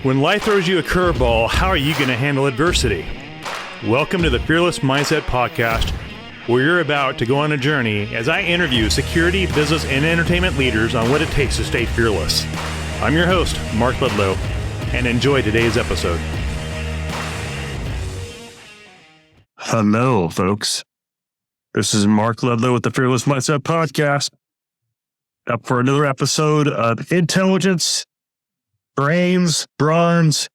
When life throws you a curveball, how are you going to handle adversity? Welcome to the Fearless Mindset Podcast, where you're about to go on a journey as I interview security, business, and entertainment leaders on what it takes to stay fearless. I'm your host, Mark Ledlow, and enjoy today's episode. Hello, folks. This is Mark Ledlow with the Fearless Mindset Podcast. Up for another episode of intelligence, brains, bronze,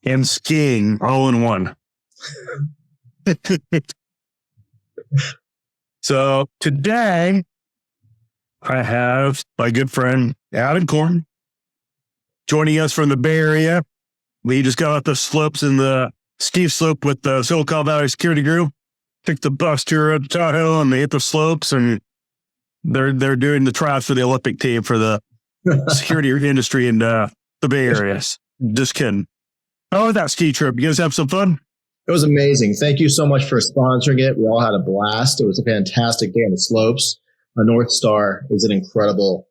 and skiing all in one. So today, I have my good friend Adam Korn joining us from the Bay Area. We just got off the slopes in the steep slope with the Silicon Valley Security Group. Took the bus tour of Tahoe and they hit the slopes, and they're doing the trials for the Olympic team for the security industry in the Bay Area. Just kidding. How was that ski trip? You guys have some fun? It was amazing. Thank you so much for sponsoring it. We all had a blast. It was a fantastic day on the slopes. North Star is an incredible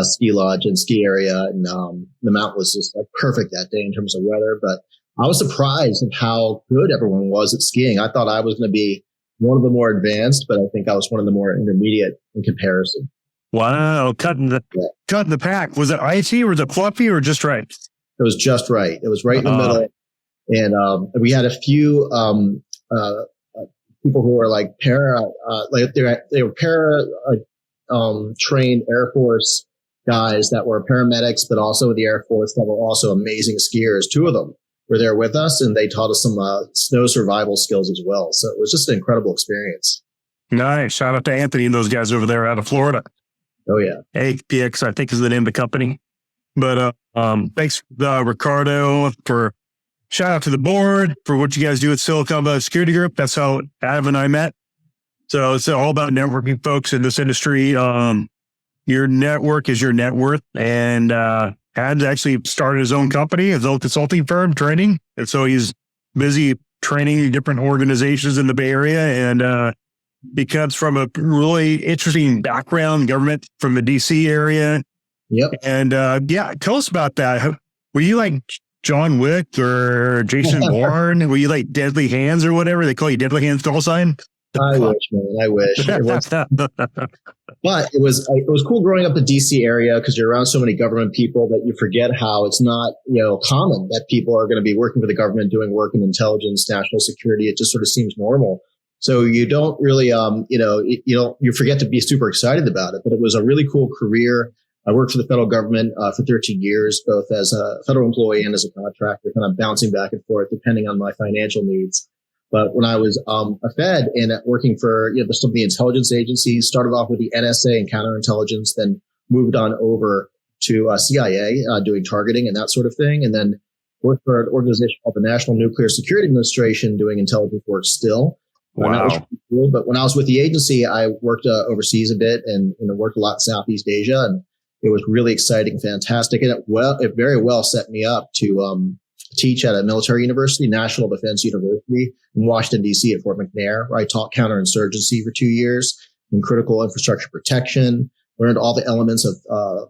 ski lodge and ski area, and the mountain was just like perfect that day in terms of weather. But I was surprised at how good everyone was at skiing. I thought I was going to be one of the more advanced, but I think I was one of the more intermediate in comparison. Wow, cutting the pack. Was it icy or was it fluffy or just right? It was just right. It was right in the middle. And we had a few people who were like they were trained Air Force guys that were paramedics, but also in the Air Force that were also amazing skiers. Two of them were there with us, and they taught us some snow survival skills as well. So it was just an incredible experience. Nice. Shout out to Anthony and those guys over there out of Florida. Oh, yeah. APX, I think, is the name of the company. But thanks, Ricardo, for shout out to the board for what you guys do at Silicon Valley Security Group. That's how Adam and I met. So it's all about networking, folks, in this industry. Your network is your net worth. And Ad's actually started his own company, his own consulting firm, training. And so he's busy training different organizations in the Bay Area. And he comes from a really interesting background, government from the DC area. Yep. And tell us about that. Were you like John Wick or Jason Bourne? Were you like Deadly Hands or whatever? They call you Deadly Hands call sign? I wish, man. I wish. But it was cool growing up in the DC area because you're around so many government people that you forget how it's not, common that people are going to be working for the government, doing work in intelligence, national security. It just sort of seems normal. So you don't really, you forget to be super excited about it. But it was a really cool career. I worked for the federal government for 13 years, both as a federal employee and as a contractor, kind of bouncing back and forth depending on my financial needs. But when I was a Fed and working for some of the intelligence agencies, started off with the NSA and counterintelligence, then moved on over to CIA doing targeting and that sort of thing, and then worked for an organization called the National Nuclear Security Administration doing intelligence work still. Wow. That was pretty cool. But when I was with the agency, I worked overseas a bit and worked a lot in Southeast Asia, and it was really exciting, fantastic, and it very well set me up to teach at a military university, National Defense University in Washington, D.C. at Fort McNair, where I taught counterinsurgency for 2 years and critical infrastructure protection, learned all the elements of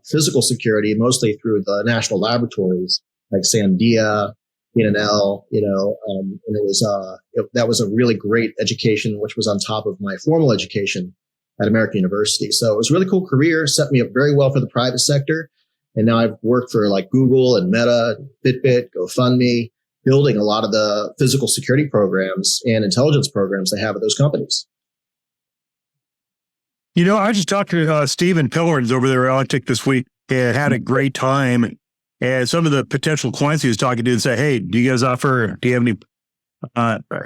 physical security, mostly through the national laboratories like Sandia, PNL, and it was that was a really great education, which was on top of my formal education at American University. So it was a really cool career, set me up very well for the private sector. And now I've worked for like Google and Meta, Fitbit, GoFundMe, building a lot of the physical security programs and intelligence programs they have at those companies. I just talked to Stephen Pillarins over there at Altic this week and had a great time. And some of the potential clients he was talking to and say, hey, do you have any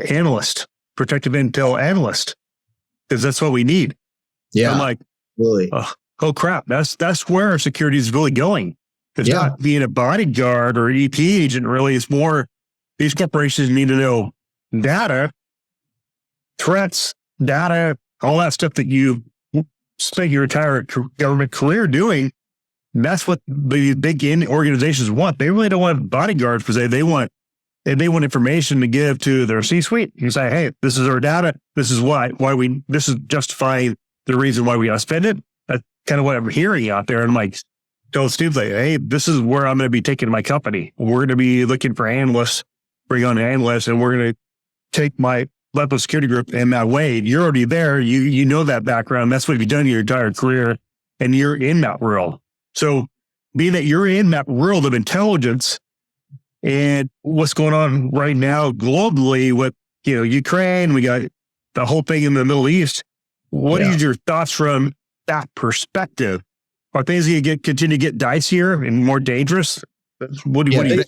analyst, protective intel analyst? Because that's what we need. Yeah. I'm like, really? Oh crap. That's where our security is really going. It's not being a bodyguard or an EP agent, really. It's more, these corporations need to know data, threats, data, all that stuff that you spent your entire government career doing. That's what the big organizations want. They really don't want bodyguards per se. They want information to give to their C-suite. You say, hey, this is our data. This is this is justifying the reason why we gotta spend it. That's kind of what I'm hearing out there. And I'm like, told Steve, like, hey, this is where I'm going to be taking my company. We're going to be looking for analysts, bring on analysts, and we're going to take my Ledlow security group in that way. You're already there. You know that background. That's what you've done your entire career, and you're in that world. So being that you're in that world of intelligence and what's going on right now globally with, Ukraine, we got the whole thing in the Middle East. What is your thoughts from that perspective? Are things going to continue to get dicier and more dangerous? What do you think?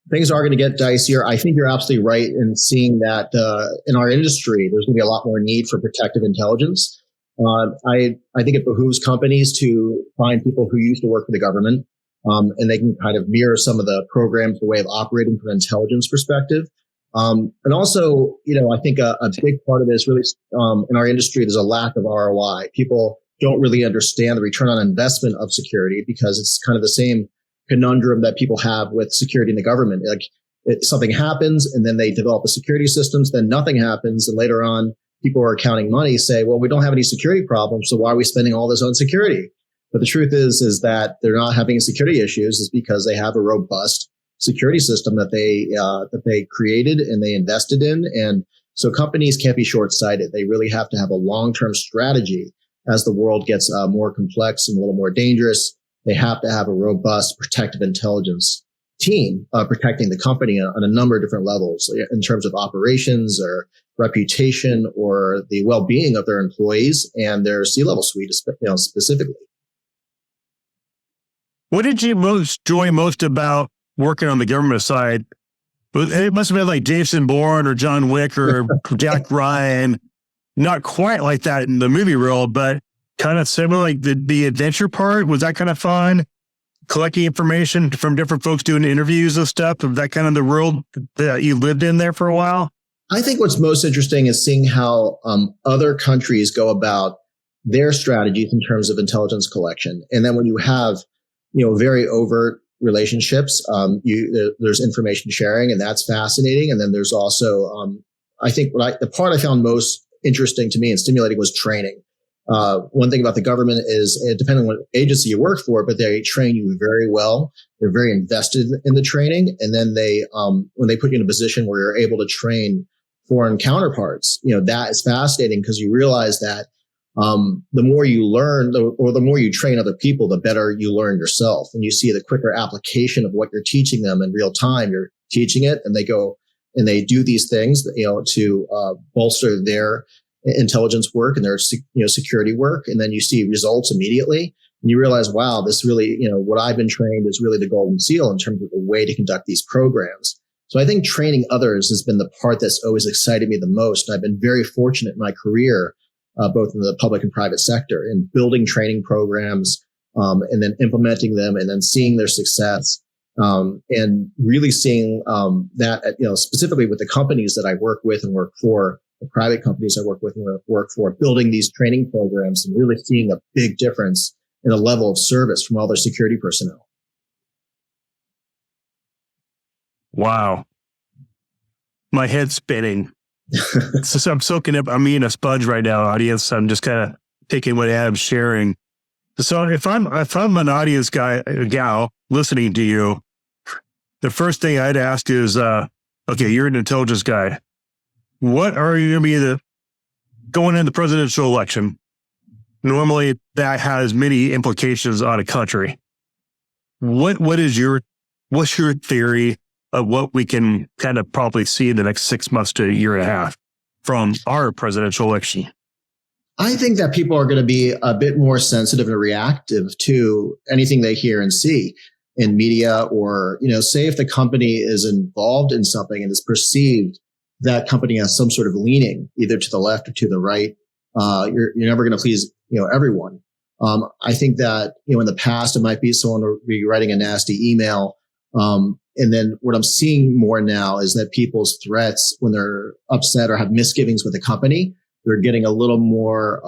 Things are going to get dicier. I think you're absolutely right in seeing that in our industry, there's going to be a lot more need for protective intelligence. I think it behooves companies to find people who used to work for the government, and they can kind of mirror some of the programs, the way of operating from an intelligence perspective. And also, I think a big part of it is really in our industry, there's a lack of ROI. People don't really understand the return on investment of security because it's kind of the same conundrum that people have with security in the government. Like something happens and then they develop the security systems, then nothing happens. And later on, people who are counting money say, well, we don't have any security problems. So why are we spending all this on security? But the truth is that they're not having security issues is because they have a robust security system that they created and they invested in. And so companies can't be short-sighted. They really have to have a long-term strategy as the world gets more complex and a little more dangerous. They have to have a robust protective intelligence team protecting the company on a number of different levels in terms of operations or reputation or the well-being of their employees and their C-level suite specifically. What did you enjoy most about working on the government side? It must have been like Jason Bourne or John Wick or Jack Ryan. Not quite like that in the movie world, but kind of similar, like the adventure part. Was that kind of fun? Collecting information from different folks, doing interviews and stuff. Was that kind of the world that you lived in there for a while? I think what's most interesting is seeing how other countries go about their strategies in terms of intelligence collection. And then when you have, very overt relationships, there's information sharing, and that's fascinating. And then there's also, I think the part I found most interesting to me and stimulating was training. One thing about the government is, depending on what agency you work for, but they train you very well. They're very invested in the training. And then when they put you in a position where you're able to train foreign counterparts, that is fascinating because you realize that the more you learn or the more you train other people, the better you learn yourself. And you see the quicker application of what you're teaching them in real time. You're teaching it and they go and they do these things, to bolster their intelligence work and their security work, and then you see results immediately, and you realize, wow, this really, what I've been trained is really the golden seal in terms of the way to conduct these programs. So I think training others has been the part that's always excited me the most. And I've been very fortunate in my career, both in the public and private sector, in building training programs, and then implementing them, and then seeing their success, and really seeing that, specifically with the companies that I work with and work for. The private companies I work with and work for, building these training programs and really seeing a big difference in the level of service from all their security personnel. Wow. My head's spinning. So I'm soaking up. I'm eating a sponge right now, audience. I'm just kind of taking what Adam's sharing. So if I'm an audience guy, a gal listening to you, the first thing I'd ask is, okay, you're an intelligence guy. What are you going to be going in the presidential election? Normally, that has many implications on a country. What's your theory of what we can kind of probably see in the next 6 months to a year and a half from our presidential election? I think that people are going to be a bit more sensitive and reactive to anything they hear and see in media, or, say if the company is involved in something and is perceived that company has some sort of leaning either to the left or to the right, you're never going to please, everyone. I think that, in the past, it might be someone will be writing a nasty email. And then what I'm seeing more now is that people's threats, when they're upset or have misgivings with the company, they're getting a little more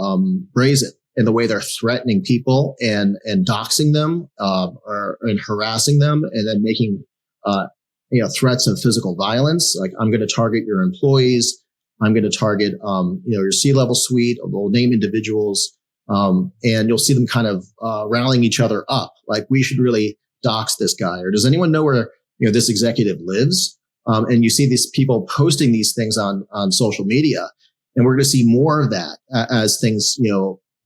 brazen in the way they're threatening people and doxing them, and harassing them, and then making, threats of physical violence. Like, I'm going to target your employees. I'm going to target, your C-level suite. We'll name individuals. And you'll see them kind of rallying each other up. Like, we should really dox this guy, or does anyone know where this executive lives? And you see these people posting these things on social media, and we're going to see more of that as things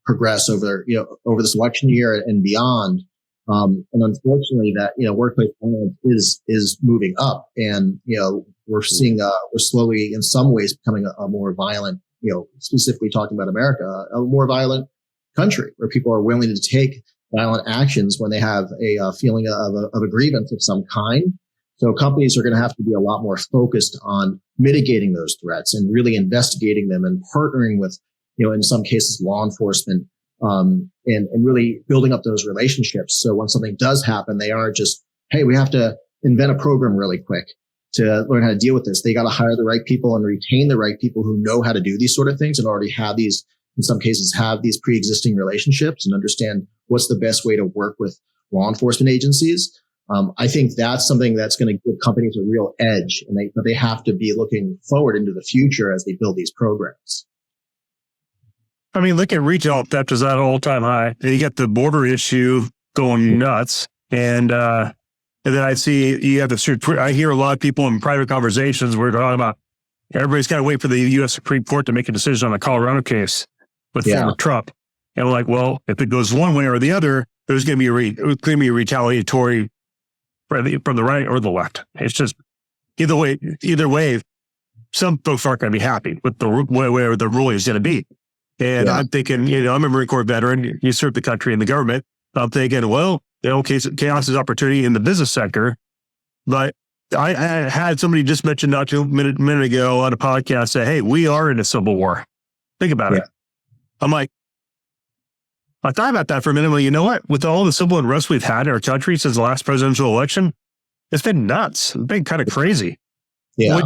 progress over this election year and beyond. And unfortunately, that workplace violence is moving up, and we're seeing we're slowly, in some ways, becoming a more violent, specifically talking about America, a more violent country where people are willing to take violent actions when they have a feeling of a grievance of some kind. So companies are going to have to be a lot more focused on mitigating those threats and really investigating them and partnering with, in some cases, law enforcement, and really building up those relationships. So when something does happen, they aren't just, hey, we have to invent a program really quick to learn how to deal with this. They got to hire the right people and retain the right people who know how to do these sort of things and already have these, in some cases, have these pre-existing relationships and understand what's the best way to work with law enforcement agencies. I think that's something that's going to give companies a real edge, and they have to be looking forward into the future as they build these programs. I mean, look at retail theft is at an all-time high. You got the border issue going nuts, and then I see you have I hear a lot of people in private conversations where they're talking about everybody's got to wait for the U.S. Supreme Court to make a decision on the Colorado case with former Trump, and we're like, well, if it goes one way or the other, there's going to be a retaliatory from the right or the left. It's just either way, some folks aren't going to be happy with the way the ruling is going to be. And I'm thinking, I'm a Marine Corps veteran. You serve the country and the government. I'm thinking, well, chaos is opportunity in the business sector. But I had somebody just mention not too minute ago on a podcast say, hey, we are in a civil war. Think about it. I'm like, I thought about that for a minute. Well, you know what? With all the civil unrest we've had in our country since the last presidential election, it's been nuts. It's been kind of crazy. Yeah. What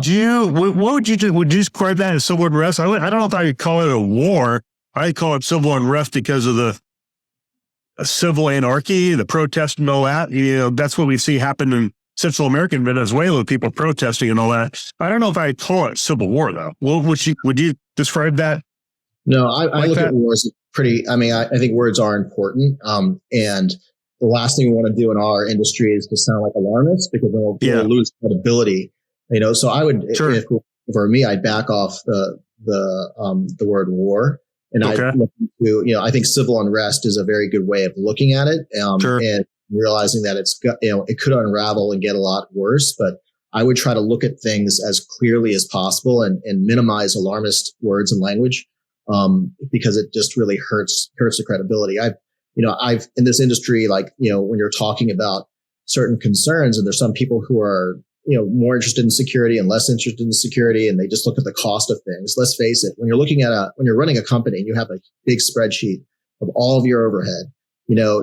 would you do? Would you describe that as civil unrest? I don't know if I would call it a war. I'd call it civil unrest because of the civil anarchy, the protest and all that. That's what we see happen in Central America and Venezuela, people protesting and all that. I don't know if I'd call it civil war, though. Well, would you describe that? No, I look at wars pretty. I mean, I think words are important. And the last thing we want to do in our industry is to sound like alarmists, because then we'll lose credibility. So I would, if for me, I'd back off the word war, and I look into, I think civil unrest is a very good way of looking at it, and realizing that it could unravel and get a lot worse. But I would try to look at things as clearly as possible and minimize alarmist words and language, because it just really hurts the credibility. I've in this industry, when you're talking about certain concerns, and there's some people who are more interested in security and less interested in security, and they just look at the cost of things. Let's face it, when you're running a company and you have a big spreadsheet of all of your overhead,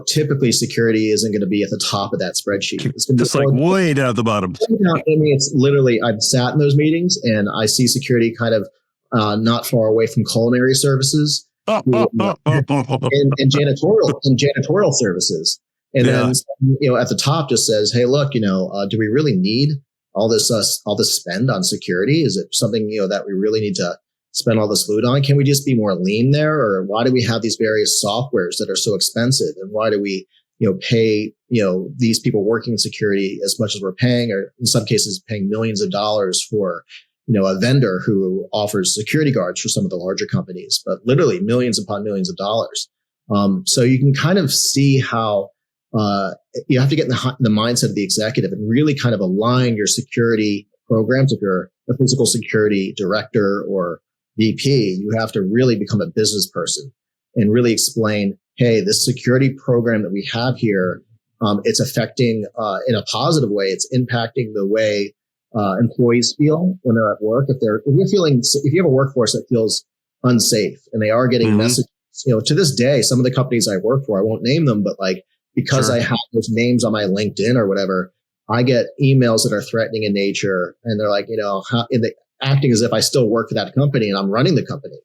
typically security isn't going to be at the top of that spreadsheet. It's going to be way down at the bottom. I mean, it's literally, I've sat in those meetings and I see security kind of not far away from culinary services and janitorial services. And then, at the top just says, hey, look, do we really need all this spend on security? Is it something, that we really need to spend all this loot on? Can we just be more lean there? Or why do we have these various softwares that are so expensive? And why do we, pay, these people working in security as much as we're paying, or in some cases paying millions of dollars for, a vendor who offers security guards for some of the larger companies, but literally millions upon millions of dollars. So you can kind of see how, you have to get in the mindset of the executive and really kind of align your security programs. If you're a physical security director or VP, you have to really become a business person and really explain, hey, this security program that we have here, it's affecting, in a positive way, it's impacting the way employees feel when they're at work. If you have a workforce that feels unsafe and they are getting messages, to this day, some of the companies I work for, I won't name them, but because I have those names on my LinkedIn or whatever, I get emails that are threatening in nature, and they're like, acting as if I still work for that company and I'm running the company,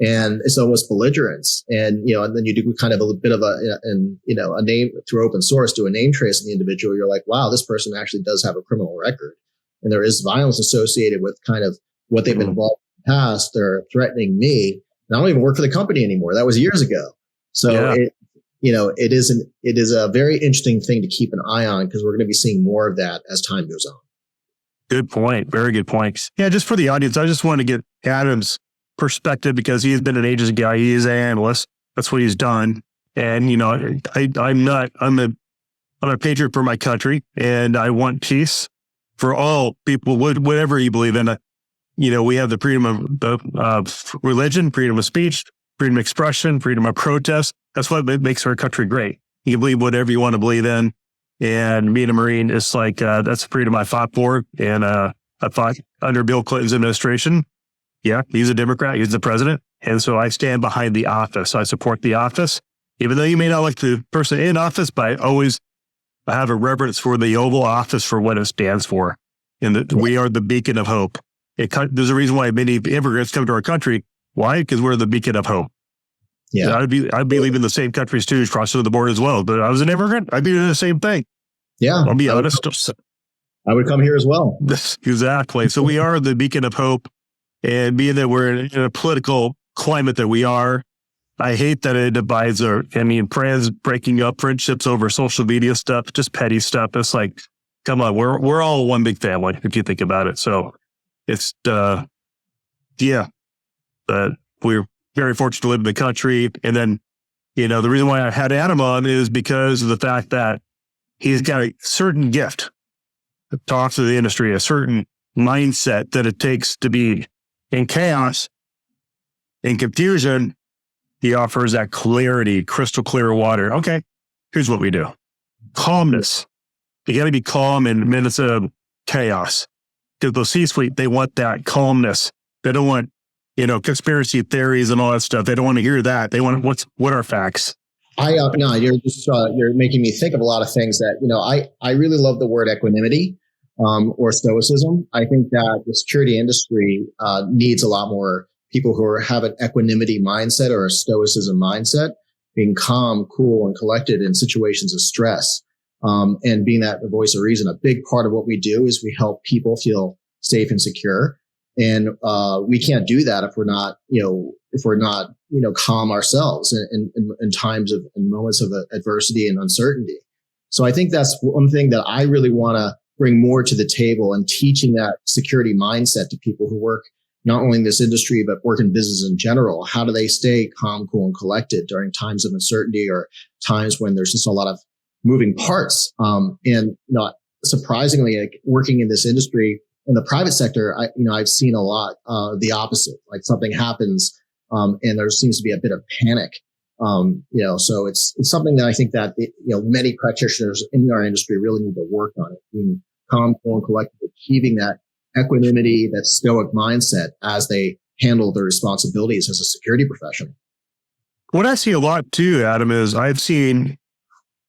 and it's almost belligerence. And and then you do kind of a bit of a name through open source, do a name trace in the individual. You're like, wow, this person actually does have a criminal record, and there is violence associated with kind of what they've been involved in the past. They're threatening me, and I don't even work for the company anymore. That was years ago. So Yeah. it is a very interesting thing to keep an eye on, because we're going to be seeing more of that as time goes on. Good point. Very good points. Yeah, just for the audience, I just want to get Adam's perspective, because he has been an agency guy. He is an analyst. That's what he's done. And, I'm a patriot for my country, and I want peace for all people, whatever you believe in. We have the freedom of religion, freedom of speech, freedom of expression, freedom of protest. That's what makes our country great. You can believe whatever you want to believe in. And being a Marine is like, that's the freedom I fought for. And I fought under Bill Clinton's administration. Yeah, he's a Democrat. He's the president. And so I stand behind the office. I support the office, even though you may not like the person in office, but I have a reverence for the Oval Office for what it stands for. And that we are the beacon of hope. There's a reason why many immigrants come to our country. Why? Because we're the beacon of hope. Yeah. I'd be leaving the same countries too, crossing the border as well. But I was an immigrant. I'd be doing the same thing. Yeah. I'll be honest. I would come here as well. Exactly. So we are the beacon of hope. And being that we're in a political climate that we are, I hate that it divides friends breaking up, friendships over social media stuff, just petty stuff. It's like, come on, we're all one big family if you think about it. So it's, but we're very fortunate to live in the country. And then, the reason why I had Adam on is because of the fact that he's got a certain gift to talk to the industry, a certain mindset that it takes to be in chaos, in confusion. He offers that clarity, crystal clear water. Okay, here's what we do. Calmness. You got to be calm in minutes of chaos. Because the C-suite, they want that calmness. They don't want, conspiracy theories and all that stuff. They don't want to hear that. They want what are facts. You're making me think of a lot of things that, I really love the word equanimity, or stoicism. I think that the security industry needs a lot more people who have an equanimity mindset or a stoicism mindset, being calm, cool, and collected in situations of stress, and being that the voice of reason. A big part of what we do is we help people feel safe and secure. And we can't do that if we're not calm ourselves in times of in moments of adversity and uncertainty. So I think that's one thing that I really want to bring more to the table, and teaching that security mindset to people who work not only in this industry, but work in business in general. How do they stay calm, cool, and collected during times of uncertainty or times when there's just a lot of moving parts? Surprisingly, like, working in this industry in the private sector, I've seen a lot the opposite. Like, something happens, and there seems to be a bit of panic. So it's something that I think that many practitioners in our industry really need to work on it, being calm, cool, and collected, achieving that equanimity, that stoic mindset as they handle their responsibilities as a security professional. What I see a lot too, Adam, is I've seen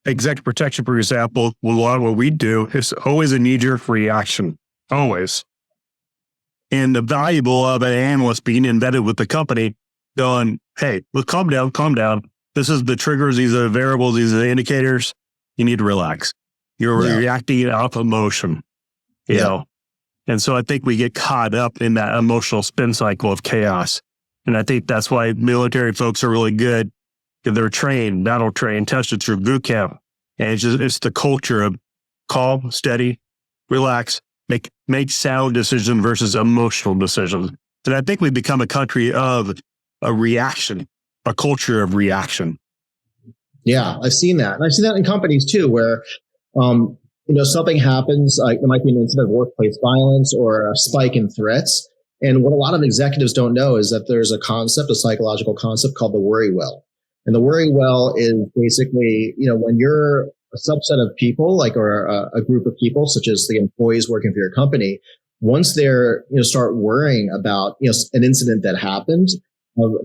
executive protection, for example. A lot of what we do is always a knee-jerk reaction, always. And the valuable of an analyst being embedded with the company, going, hey, look, calm down. This is the triggers. These are the variables. These are the indicators. You need to relax. You're reacting off emotion, you know. And so I think we get caught up in that emotional spin cycle of chaos. And I think that's why military folks are really good, because they're trained, battle trained, tested through boot camp. And it's the culture of calm, steady, relax, make sound decisions versus emotional decisions. And I think we become a country of a reaction, a culture of reaction. Yeah, I've seen that. And I've seen that in companies too, where, something happens, like there might be an incident of workplace violence or a spike in threats. And what a lot of executives don't know is that there's a psychological concept called the worry well. And the worry well is basically, when you're a subset of people, or a group of people, such as the employees working for your company, once they're, start worrying about, an incident that happened,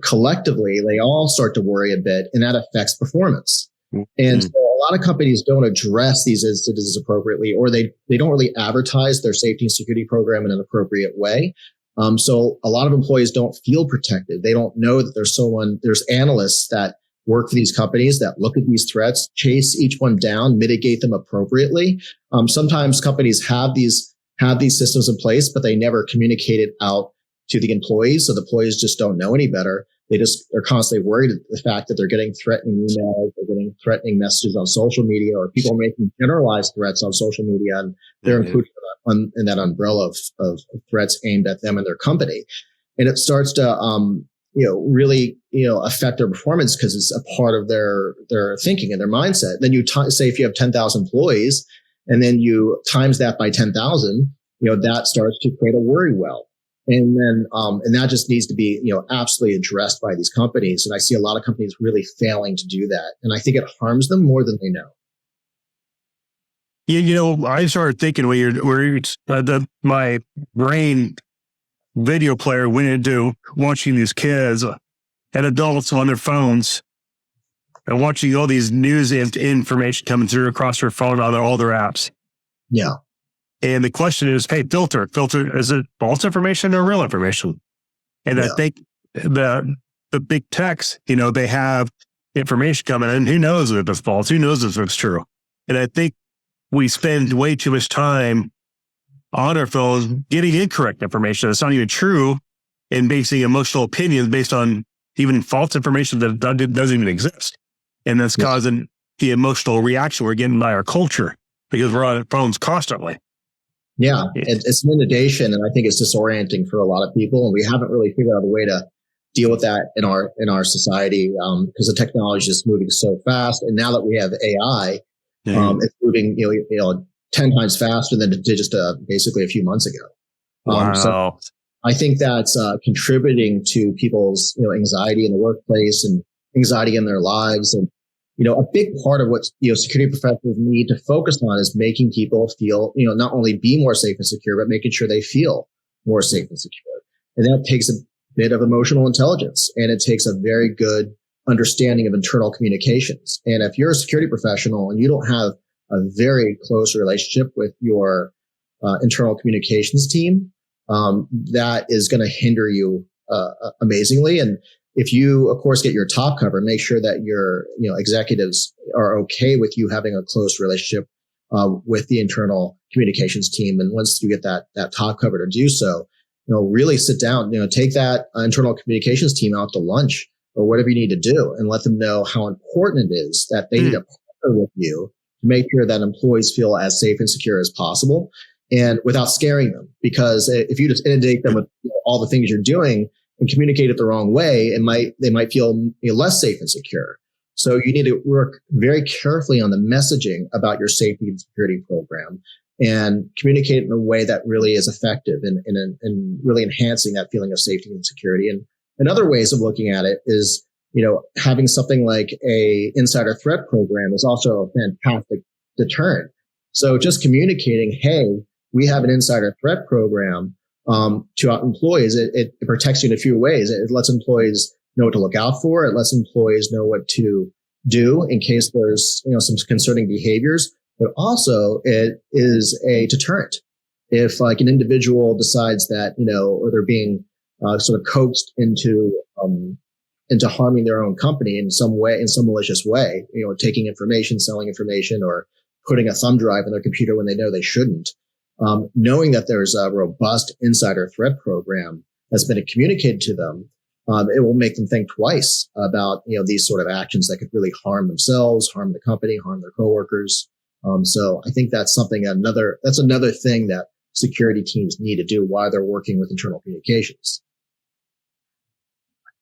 collectively, they all start to worry a bit, and that affects performance. And so a lot of companies don't address these incidents appropriately, or they don't really advertise their safety and security program in an appropriate way. So a lot of employees don't feel protected. They don't know that there's analysts that work for these companies that look at these threats, chase each one down, mitigate them appropriately. Sometimes companies have these systems in place, but they never communicate it out to the employees. So the employees just don't know any better. They just are constantly worried at the fact that they're getting threatening emails, they're getting threatening messages on social media, or people making generalized threats on social media, and they're included in that umbrella of threats aimed at them and their company. And it starts to, really, affect their performance because it's a part of their thinking and their mindset. Then you say if you have 10,000 employees and then you times that by 10,000, that starts to create a worry well. And then, and that just needs to be, absolutely addressed by these companies. And I see a lot of companies really failing to do that. And I think it harms them more than they know. Yeah, I started thinking my brain video player went into watching these kids and adults on their phones and watching all these news information coming through across their phone on all their apps. Yeah. And the question is, hey, filter, is it false information or real information? And I think the big techs, they have information coming in. Who knows if it's false? Who knows if it's true? And I think we spend way too much time on our phones getting incorrect information that's not even true and basing emotional opinions based on even false information that doesn't even exist. And that's causing the emotional reaction we're getting by our culture because we're on our phones constantly. Yeah, it's an inundation, and I think it's disorienting for a lot of people. And we haven't really figured out a way to deal with that in our society because the technology is moving so fast. And now that we have AI, it's moving 10 times faster than it did just basically a few months ago. Wow. So I think that's contributing to people's anxiety in the workplace and anxiety in their lives. And a big part of what security professionals need to focus on is making people feel not only be more safe and secure, but making sure they feel more safe and secure. And that takes a bit of emotional intelligence, and it takes a very good understanding of internal communications. And if you're a security professional and you don't have a very close relationship with your internal communications team, that is going to hinder you amazingly. And if you, of course, get your top cover, make sure that your executives are okay with you having a close relationship with the internal communications team. And once you get that top cover to do so, really sit down, take that internal communications team out to lunch or whatever you need to do and let them know how important it is that they need to partner with you to make sure that employees feel as safe and secure as possible and without scaring them. Because if you just inundate them with all the things you're doing and communicate it the wrong way, they might feel less safe and secure. So you need to work very carefully on the messaging about your safety and security program and communicate in a way that really is effective and really enhancing that feeling of safety and security. And other ways of looking at it is, having something like a insider threat program is also a fantastic deterrent. So just communicating, hey, we have an insider threat program to our employees. It protects you in a few ways. It lets employees know what to look out for. It lets employees know what to do in case there's some concerning behaviors. But also, it is a deterrent. If like an individual decides that or they're being sort of coaxed into harming their own company in some way, in some malicious way, taking information, selling information, or putting a thumb drive in their computer when they know they shouldn't. Knowing that there's a robust insider threat program that's been communicated to them, it will make them think twice about these sort of actions that could really harm themselves, harm the company, harm their coworkers. So I think that's another thing that security teams need to do while they're working with internal communications.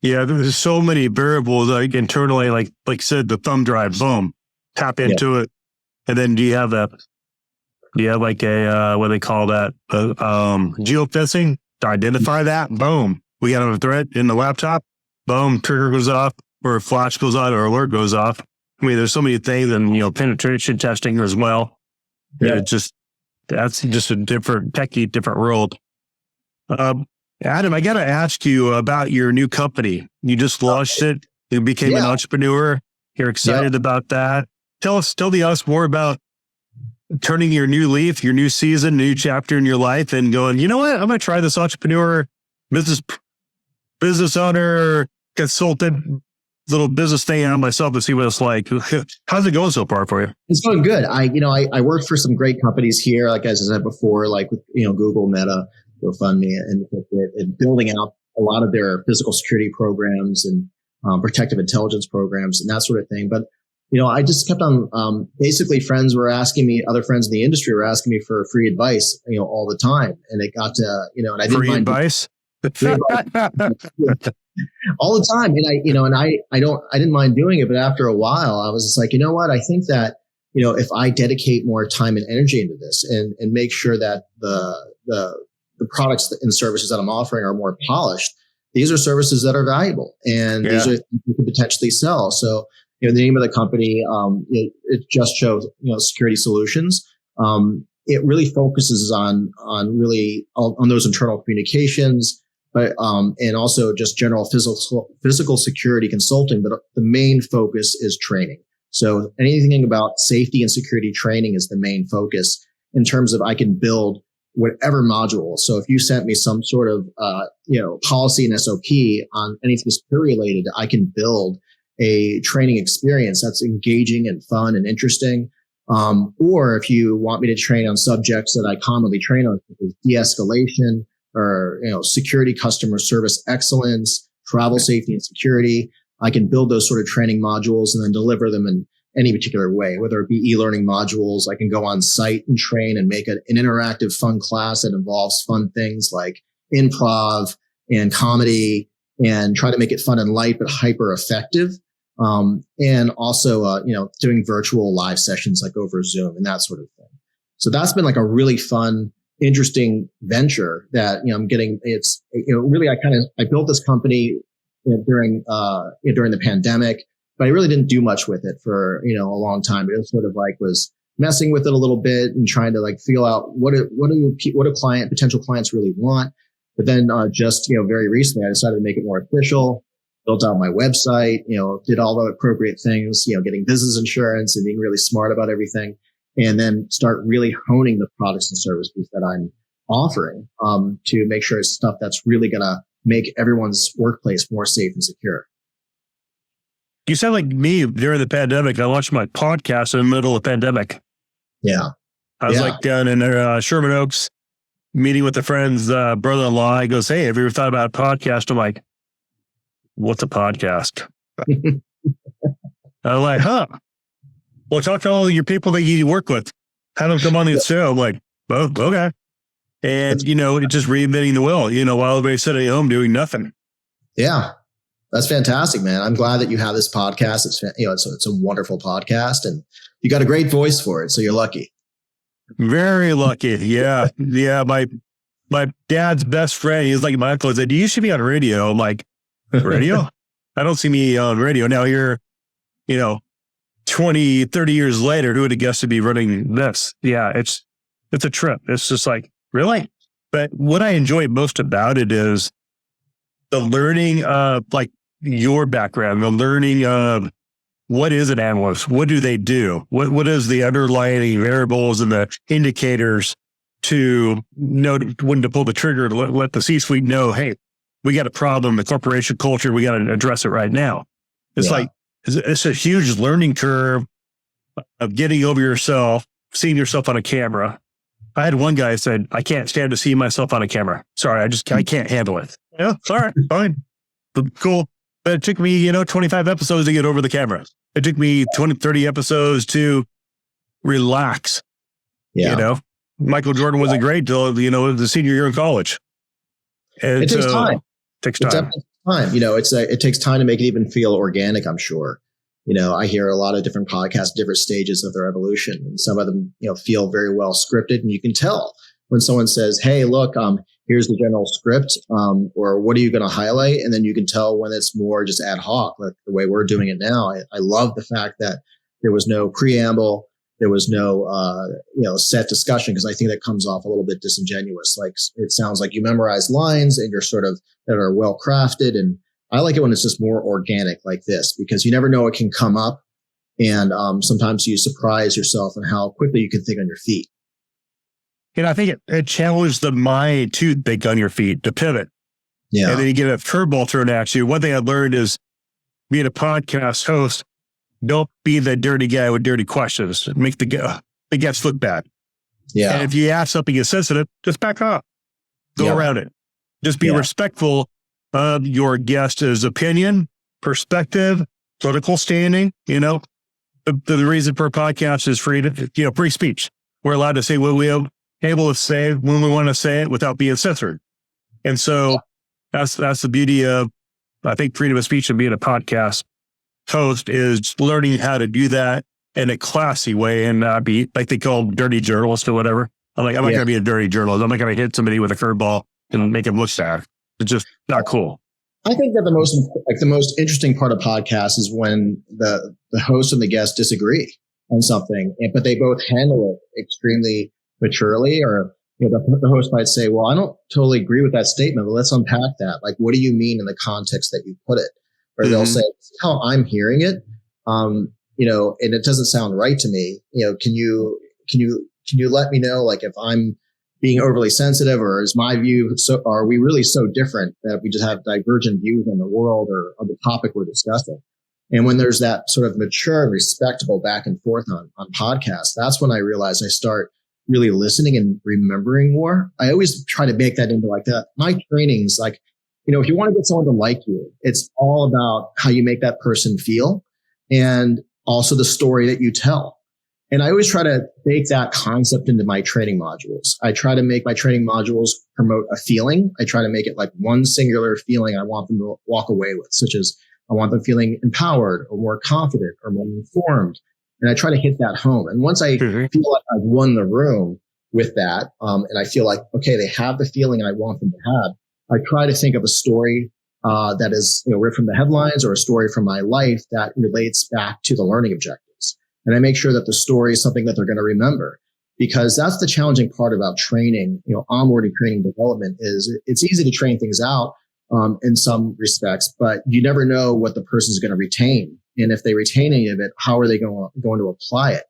Yeah, there's so many variables like internally, like you said, the thumb drive, boom, tap into it, and then do you have like a what do they call that? Geofencing to identify that. Boom, we got a threat in the laptop. Boom, trigger goes off, or a flash goes on, or alert goes off. I mean, there's so many things, and penetration testing as well. Yeah, that's just a different techie, different world. Adam, I got to ask you about your new company. You just launched it. You became an entrepreneur. You're excited about that. Tell the us more about turning your new leaf, your new season, new chapter in your life, and going, you know what? I'm going to try this entrepreneur, business owner, consultant, little business thing out myself to see what it's like. How's it going so far for you? It's going good. I worked for some great companies here, like as I said before, like with Google, Meta, GoFundMe, and building out a lot of their physical security programs and protective intelligence programs and that sort of thing. But, I just kept on, basically other friends in the industry were asking me for free advice, all the time. And it got to, and I didn't Free mind advice? all the time. And I didn't mind doing it. But after a while, I was just like, you know what? I think that, if I dedicate more time and energy into this and make sure that the products and services that I'm offering are more polished, these are services that are valuable and these are things you could potentially sell. So, the name of the company, it just shows, security solutions. It really focuses on those internal communications, but, and also just general physical security consulting. But the main focus is training. So anything about safety and security training is the main focus in terms of I can build whatever module. So if you sent me some sort of, policy and SOP on anything security related, I can build a training experience that's engaging and fun and interesting. Or if you want me to train on subjects that I commonly train on, such as de-escalation or, security, customer service excellence, travel safety and security, I can build those sort of training modules and then deliver them in any particular way, whether it be e-learning modules. I can go on site and train and make an interactive fun class that involves fun things like improv and comedy and try to make it fun and light, but hyper effective. And also, doing virtual live sessions like over Zoom and that sort of thing. So that's been like a really fun, interesting venture that, I'm getting. It's, really, I built this company during the pandemic, but I really didn't do much with it for, a long time. It was sort of like was messing with it a little bit and trying to like feel out what do potential clients really want. But then, just, very recently I decided to make it more official. Built out my website, did all the appropriate things, getting business insurance and being really smart about everything. And then start really honing the products and services that I'm offering, to make sure it's stuff that's really going to make everyone's workplace more safe and secure. You sound like me during the pandemic. I launched my podcast in the middle of the pandemic. Yeah. I was like down in Sherman Oaks meeting with a friend's brother-in-law. He goes, "Hey, have you ever thought about a podcast?" I'm like, "What's a podcast?" I'm like, "Huh. Well, talk to all your people that you work with. Have them come on the show." I'm like, "Oh, okay." And, it's just reinventing the wheel, while everybody's sitting at home doing nothing. Yeah. That's fantastic, man. I'm glad that you have this podcast. It's, it's a wonderful podcast and you got a great voice for it. So you're lucky. Very lucky. Yeah. Yeah. My dad's best friend, he's like my uncle, said, "You should be on radio." I'm like, "Radio? I don't see me on radio." Now you're, 20, 30 years later, who would have guessed to be running this? Yeah, it's a trip. It's just like, really? But what I enjoy most about it is the learning of like your background, the learning of what is an analyst? What do they do? What is the underlying variables and the indicators to know when to pull the trigger to let the C-suite know, hey, we got a problem, the corporation culture, we got to address it right now. It's like, it's a huge learning curve of getting over yourself, seeing yourself on a camera. I had one guy said, "I can't stand to see myself on a camera. Sorry, I can't handle it." Yeah, all right, fine. Cool. But it took me, 25 episodes to get over the camera. It took me 20, 30 episodes to relax. Yeah. Michael Jordan wasn't great till, the senior year in college. And it takes time. It takes time. It takes time to make it even feel organic, I'm sure. I hear a lot of different podcasts, different stages of their evolution, and some of them, feel very well scripted. And you can tell when someone says, "Hey, look, here's the general script," or "What are you going to highlight?" And then you can tell when it's more just ad hoc, like the way we're doing it now. I love the fact that there was no preamble. There was no, set discussion, because I think that comes off a little bit disingenuous. Like it sounds like you memorize lines and you're sort of that are well crafted. And I like it when it's just more organic like this, because you never know what can come up. And sometimes you surprise yourself on how quickly you can think on your feet. I think it challenged the mind to think on your feet, to pivot. Yeah. And then you get a curveball thrown at you. One thing I learned is being a podcast host, don't be the dirty guy with dirty questions. Make the guests look bad. Yeah. And if you ask something is sensitive, just back up. Go around it. Just be respectful of your guest's opinion, perspective, political standing. The reason for a podcast is free speech. We're allowed to say what we are able to say when we want to say it without being censored. And so that's the beauty of, I think, freedom of speech and being a podcast host is learning how to do that in a classy way and not be like they call dirty journalist or whatever. I'm not going to be a dirty journalist. I'm not going to hit somebody with a curveball and make them look sad. It's just not cool. I think that the most interesting part of podcasts is when the host and the guest disagree on something, but they both handle it extremely maturely. Or the host might say, "Well, I don't totally agree with that statement, but let's unpack that. Like, what do you mean in the context that you put it?" Or they'll say, "This is how I'm hearing it, and it doesn't sound right to me. Can you let me know, like, if I'm being overly sensitive, or is my view are we really so different that we just have divergent views on the world or on the topic we're discussing?" And when there's that sort of mature and respectable back and forth on podcasts, that's when I realize I start really listening and remembering more. I always try to make that into like that. My trainings, like, if you want to get someone to like you, it's all about how you make that person feel and also the story that you tell. And I always try to bake that concept into my training modules. I try to make my training modules promote a feeling. I try to make it like one singular feeling I want them to walk away with, such as I want them feeling empowered or more confident or more informed. And I try to hit that home. And once I feel like I've won the room with that, and I feel like, okay, they have the feeling I want them to have, I try to think of a story that is ripped from the headlines or a story from my life that relates back to the learning objectives. And I make sure that the story is something that they're going to remember, because that's the challenging part about training, onboarding, training, development is it's easy to train things out in some respects, but you never know what the person's going to retain. And if they retain any of it, how are they going to apply it?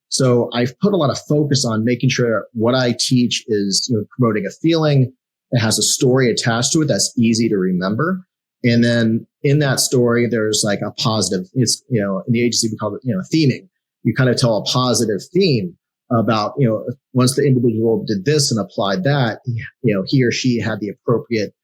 So I've put a lot of focus on making sure what I teach is promoting a feeling that has a story attached to it that's easy to remember. And then in that story, there's like a positive, it's, in the agency, we call it, theming. You kind of tell a positive theme about, once the individual did this and applied that, he or she had the appropriate,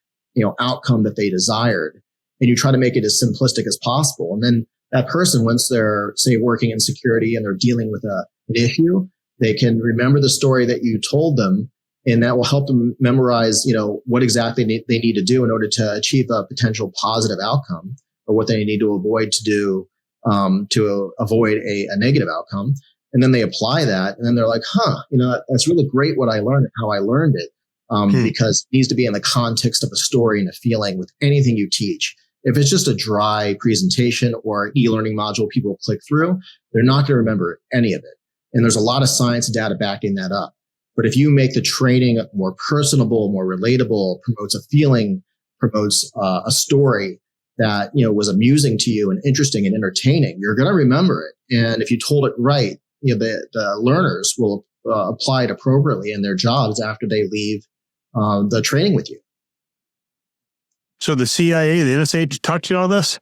outcome that they desired. And you try to make it as simplistic as possible. And then that person, once they're, say, working in security and they're dealing with an issue, they can remember the story that you told them, and that will help them memorize, what exactly they need to do in order to achieve a potential positive outcome, or what they need to avoid to do to avoid a negative outcome. And then they apply that, and then they're like, that's really great what I learned, how I learned it, because it needs to be in the context of a story and a feeling with anything you teach. If it's just a dry presentation or e-learning module people click through, they're not going to remember any of it. And there's a lot of science and data backing that up. But if you make the training more personable, more relatable, promotes a feeling, promotes a story that was amusing to you and interesting and entertaining, you're going to remember it. And if you told it right, the learners will apply it appropriately in their jobs after they leave the training with you. So the CIA, the NSA taught you all this?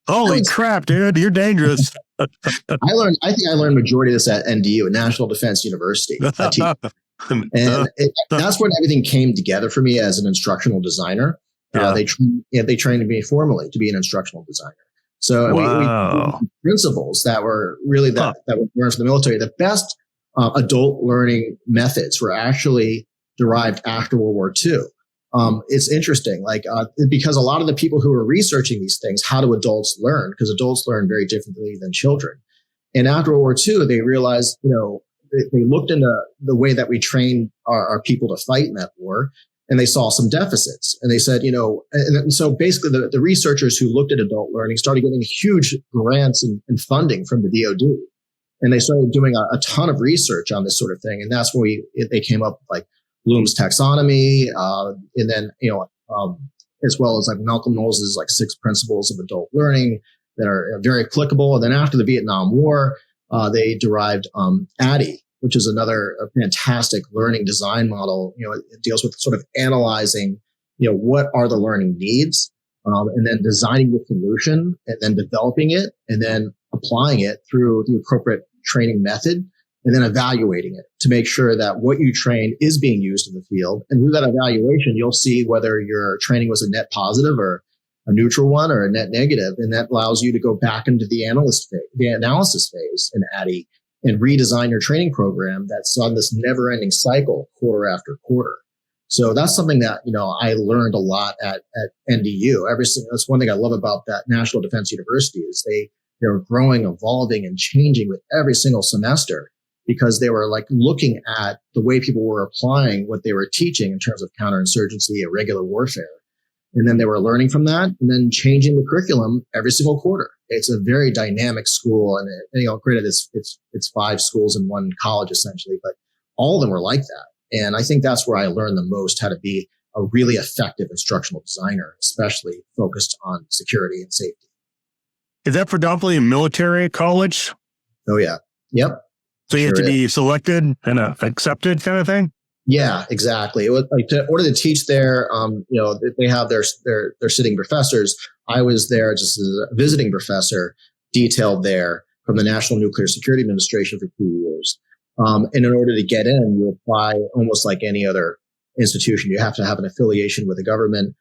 Holy crap, dude, you're dangerous. I think I learned majority of this at NDU, at National Defense University. That's when everything came together for me as an instructional designer. They trained me formally to be an instructional designer. So we principles that were really that were learned from the military. The best adult learning methods were actually derived after World War II. It's interesting, because a lot of the people who were researching these things, how do adults learn? Because adults learn very differently than children. And after World War II, they realized, they looked into the way that we trained our people to fight in that war, and they saw some deficits. And they said, and so basically the researchers who looked at adult learning started getting huge grants and funding from the DoD. And they started doing a ton of research on this sort of thing. And that's when they came up with Bloom's taxonomy, and then, as well as Malcolm Knowles' 6 principles of adult learning that are very applicable. And then after the Vietnam War, they derived ADDIE, which is another fantastic learning design model. It deals with sort of analyzing, what are the learning needs, and then designing the solution, and then developing it, and then applying it through the appropriate training method. and then evaluating it to make sure that what you trained is being used in the field. And through that evaluation, you'll see whether your training was a net positive or a neutral one or a net negative. And that allows you to go back into the analysis phase in ADDIE and redesign your training program that's on this never ending cycle quarter after quarter. So that's something that, I learned a lot at NDU. That's one thing I love about that National Defense University is they're growing, evolving, and changing with every single semester because they were like looking at the way people were applying what they were teaching in terms of counterinsurgency, irregular warfare. And then they were learning from that and then changing the curriculum every single quarter. It's a very dynamic school. And granted, it's 5 schools in one college essentially, but all of them were like that. And I think that's where I learned the most how to be a really effective instructional designer, especially focused on security and safety. Is that predominantly a military college? Oh, yeah. Yep. So you have to be selected and accepted kind of thing? Yeah, exactly. It was like in order to teach there, they have their sitting professors. I was there just as a visiting professor, detailed there from the National Nuclear Security Administration for 2 years. And in order to get in, you apply almost like any other institution. You have to have an affiliation with the government.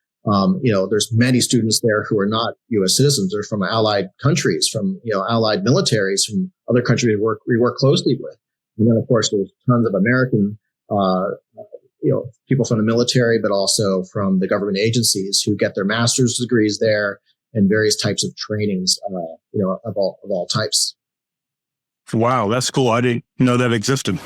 There's many students there who are not U.S. citizens. They're from allied countries, from, allied militaries, from other countries we work closely with. And then, of course, there's tons of American, people from the military, but also from the government agencies who get their master's degrees there and various types of trainings, of all types. Wow, that's cool. I didn't know that existed.